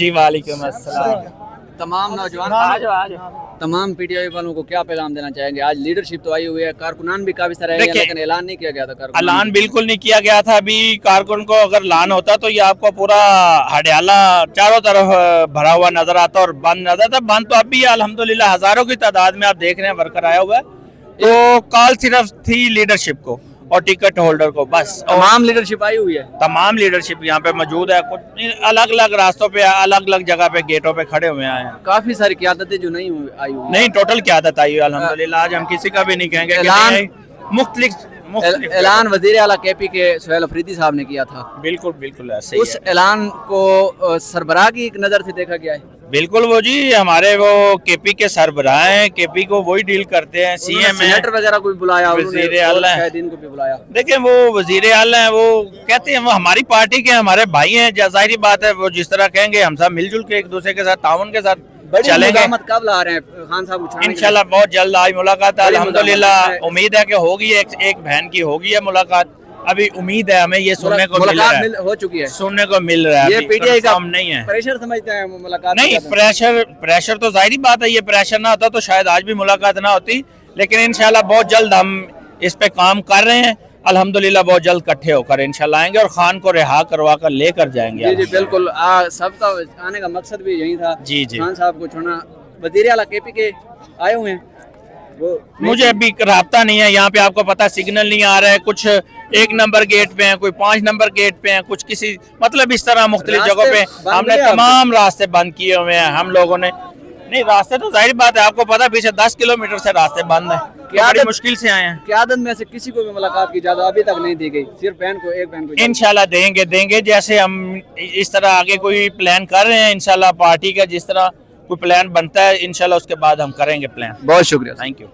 जी वालेकुम अस्सलाम। तमाम नौजवान तमाम पीटीआई वालों को क्या पैगाम देना चाहेंगे? आज लीडरशिप तो आई हुई है, कारकुनान भी काफी सारे हैं, लेकिन ऐलान नहीं किया गया था। ऐलान बिल्कुल नहीं किया गया था। अभी कारकुन को अगर ऐलान होता तो ये आपको पूरा हडियाला चारों तरफ भरा हुआ नजर आता और बंद नजर आता। बंद तो अब भी है अल्हम्दुलिल्लाह, हजारों की तादाद में आप देख रहे हैं वर्कर आया हुआ है। तो कॉल सिर्फ थी लीडरशिप को और टिकट होल्डर को, बस। तमाम लीडरशिप आई हुई है, तमाम लीडरशिप यहाँ पे मौजूद है। कुछ अलग अलग रास्तों पे, अलग अलग जगह पे, गेटों पे खड़े हुए हैं। काफी सारी क़यादतें जो नहीं आई हुई, नहीं टोटल क़यादत आई हुई अल्हम्दुलिल्लाह। आज हम किसी का भी नहीं कहेंगे। ऐलान वजीर आला केपी के सुहेल अफरीदी साहब ने किया था। बिल्कुल बिल्कुल ऐसे उस ऐलान को सरबराह की एक नजर से देखा गया है। बिल्कुल, वो जी हमारे वो केपी के सरबराह हैं, केपी को वही डील करते हैं। सीएम सेनेटर वगैरह को भी बुलाया, वजीर आला को भी बुलाया। देखिए वो वजीर आला है, वो कहते हैं वो हमारी पार्टी के हमारे भाई हैं। जाहिर बात है वो जिस तरह कहेंगे हम सब मिलजुल के एक दूसरे के साथ ताउन के साथ चलेंगे। कब ला रहे हैं खान साहब? इंशाल्लाह बहुत जल्द आज मुलाकात है अल्हम्दुलिल्लाह। उम्मीद है कि होगी, एक बहन की होगी है मुलाकात। अभी उम्मीद है, हमें ये सुनने को मिल रहा है, हो चुकी है, सुनने को मिल रहा है। ये पीटीआई का नहीं है, प्रेशर समझते हैं मुलाकात? नहीं, प्रेशर तो जाहिर बात है, ये प्रेशर ना होता तो शायद आज भी मुलाकात ना होती। लेकिन इंशाल्लाह बहुत जल्द हम इस पे काम कर रहे हैं अल्हम्दुलिल्लाह। बहुत जल्द इकट्ठे होकर इंशाल्लाह आएंगे और खान को रिहा करवा कर लेकर जाएंगे। जी बिल्कुल, सबका आने का मकसद भी यही था। जी खान साहब को छोड़ना। वजीर आला केपी के आए हुए हैं, वो मुझे अभी राब्ता नहीं है। यहाँ पे आपको पता सिग्नल नहीं आ रहा है। कुछ 1 नंबर गेट पे हैं, कोई 5 नंबर गेट पे हैं, कुछ किसी मतलब इस तरह मुख्तलिफ जगहों पे हमने तमाम रास्ते बंद किए हुए हैं हम लोगों ने। नहीं, रास्ते तो जाहिर बात है, आपको पता पीछे 10 किलोमीटर से रास्ते बंद है। बड़ी मुश्किल से आए हैं। क़यादत में से किसी को भी मुलाकात की इजाजत अभी तक नहीं दी गई, सिर्फ एक बहन को। इंशाल्लाह देंगे। जैसे हम इस तरह आगे कोई प्लान कर रहे हैं इंशाल्लाह, पार्टी का जिस तरह कोई प्लान बनता है इंशाल्लाह उसके बाद हम करेंगे प्लान। बहुत शुक्रिया, थैंक यू।